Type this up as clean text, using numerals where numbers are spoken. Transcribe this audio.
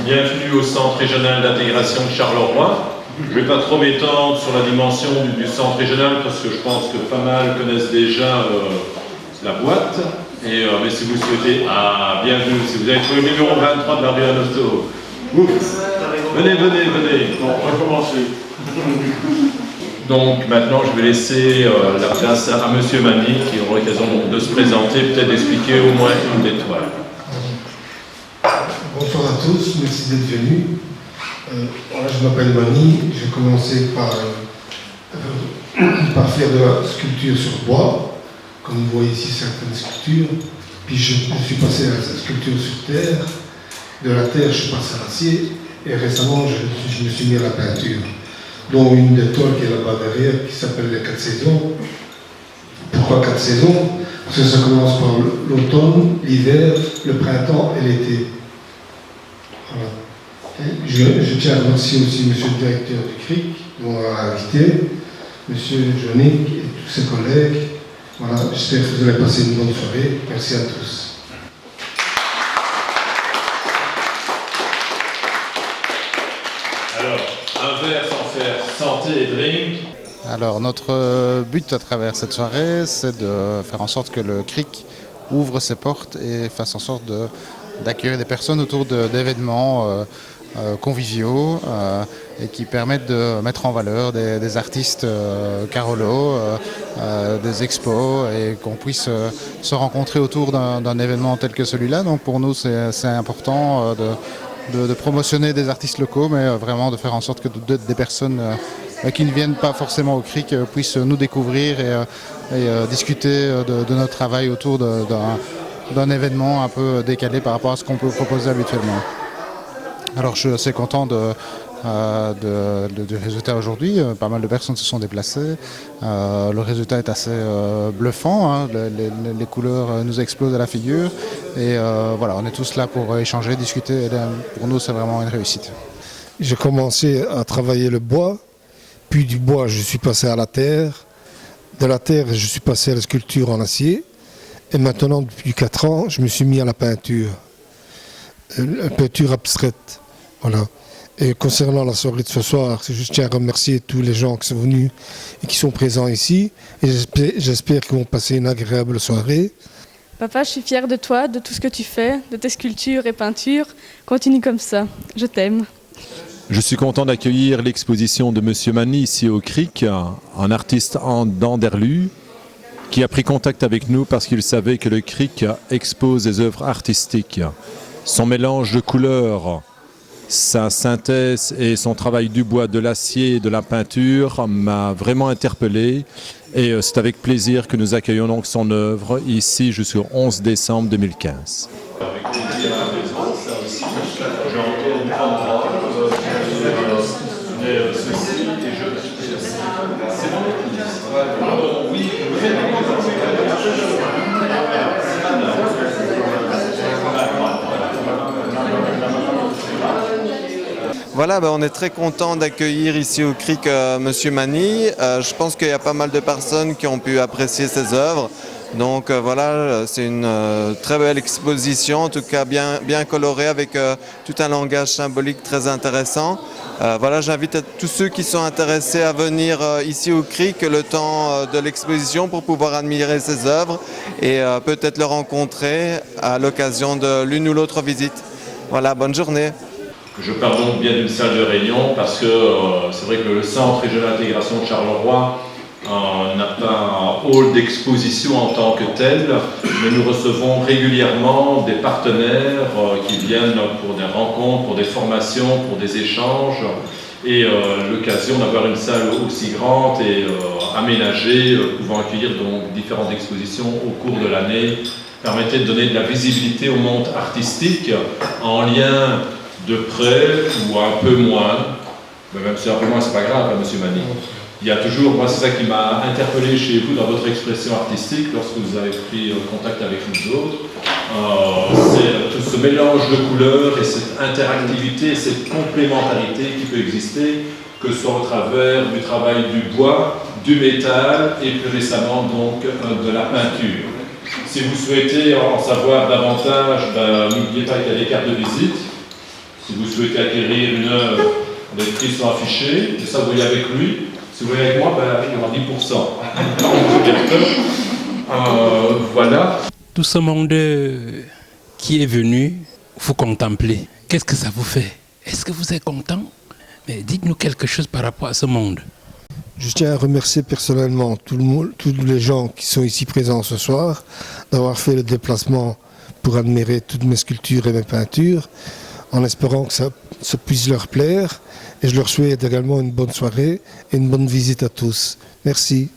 Bienvenue au Centre régional d'intégration de Charleroi. Je ne vais pas trop m'étendre sur la dimension du centre régional parce que je pense que pas mal connaissent déjà la boîte. Mais si vous souhaitez... Ah, bienvenue, si vous avez trouvé le numéro 23 de la rue Anosto. Venez. Bon, on va commencer. Donc maintenant, je vais laisser la place à Monsieur Mani qui aura l'occasion de se présenter, peut-être d'expliquer au moins une des toiles. Bonsoir à tous, merci d'être venus. Je m'appelle Mani, j'ai commencé par faire de la sculpture sur bois, comme vous voyez ici certaines sculptures. Puis je suis passé à la sculpture sur terre. De la terre, je suis passé à l'acier. Et récemment, je me suis mis à la peinture, dont une des toiles qui est là-bas derrière, qui s'appelle les 4 saisons. Pourquoi 4 saisons? Parce que ça commence par l'automne, l'hiver, le printemps et l'été. Voilà. Je tiens à remercier aussi M. le directeur du CRIC, qui m'a invité, M. Jonic et tous ses collègues. Voilà, j'espère que vous allez passer une bonne soirée. Merci à tous. Alors, un verre sans faire santé et drink. Alors notre but à travers cette soirée, c'est de faire en sorte que le CRIC ouvre ses portes et fasse en sorte d'accueillir des personnes autour d'événements conviviaux et qui permettent de mettre en valeur des artistes Carolo, des expos et qu'on puisse se rencontrer autour d'un événement tel que celui-là. Donc pour nous c'est important de promotionner des artistes locaux, mais vraiment de faire en sorte que des personnes qui ne viennent pas forcément au CRIC puissent nous découvrir et discuter de notre travail autour d'un événement un peu décalé par rapport à ce qu'on peut proposer habituellement. Alors je suis assez content du résultat aujourd'hui. Pas mal de personnes se sont déplacées. Le résultat est assez bluffant, hein. Les couleurs nous explosent à la figure. Et voilà, on est tous là pour échanger, discuter. Et pour nous, c'est vraiment une réussite. J'ai commencé à travailler le bois. Puis du bois, je suis passé à la terre. De la terre, je suis passé à la sculpture en acier. Et maintenant, depuis 4 ans, je me suis mis à la peinture. La peinture abstraite. Voilà. Et concernant la soirée de ce soir, je tiens à remercier tous les gens qui sont venus et qui sont présents ici. Et j'espère qu'ils vont passer une agréable soirée. Papa, je suis fière de toi, de tout ce que tu fais, de tes sculptures et peintures. Continue comme ça. Je t'aime. Je suis content d'accueillir l'exposition de Monsieur Mani ici au CRIC, un artiste d'Anderlu qui a pris contact avec nous parce qu'il savait que le CRIC expose des œuvres artistiques. Son mélange de couleurs, sa synthèse et son travail du bois, de l'acier et de la peinture m'a vraiment interpellé et c'est avec plaisir que nous accueillons donc son œuvre ici jusqu'au 11 décembre 2015. Avec plaisir à la présence, ça aussi, j'ai encore une grande parole ceci et je c'est bon. Oui, Voilà, on est très content d'accueillir ici au CRIC Monsieur Mani. Je pense qu'il y a pas mal de personnes qui ont pu apprécier ses œuvres. Donc voilà, c'est une très belle exposition, en tout cas bien colorée avec tout un langage symbolique très intéressant. Voilà, j'invite tous ceux qui sont intéressés à venir ici au CRIC le temps de l'exposition pour pouvoir admirer ses œuvres et peut-être le rencontrer à l'occasion de l'une ou l'autre visite. Voilà, bonne journée. Je pars donc bien d'une salle de réunion parce que c'est vrai que le Centre régional d'intégration de Charleroi n'a pas un hall d'exposition en tant que tel, mais nous recevons régulièrement des partenaires qui viennent pour des rencontres, pour des formations, pour des échanges, et l'occasion d'avoir une salle aussi grande et aménagée, pouvant accueillir donc différentes expositions au cours de l'année, permettait de donner de la visibilité au monde artistique en lien de près ou un peu moins, mais même si un peu moins c'est pas grave, hein, Monsieur Mani. Il y a toujours, moi c'est ça qui m'a interpellé chez vous dans votre expression artistique lorsque vous avez pris contact avec nous autres, c'est tout ce mélange de couleurs et cette interactivité, cette complémentarité qui peut exister, que ce soit au travers du travail du bois, du métal et plus récemment donc de la peinture. Si vous souhaitez en savoir davantage, n'oubliez pas qu'il y a des cartes de visite Si vous souhaitez acquérir une œuvre, les prix sont affichés, et ça vous voyez avec lui. Si vous voyez avec moi, ben, il y aura 10%. Voilà. Tout ce monde qui est venu vous contempler, qu'est-ce que ça vous fait? Est-ce que vous êtes content? Mais dites-nous quelque chose par rapport à ce monde. Je tiens à remercier personnellement tous les gens qui sont ici présents ce soir, d'avoir fait le déplacement pour admirer toutes mes sculptures et mes peintures, en espérant que ça puisse leur plaire. Et je leur souhaite également une bonne soirée et une bonne visite à tous. Merci.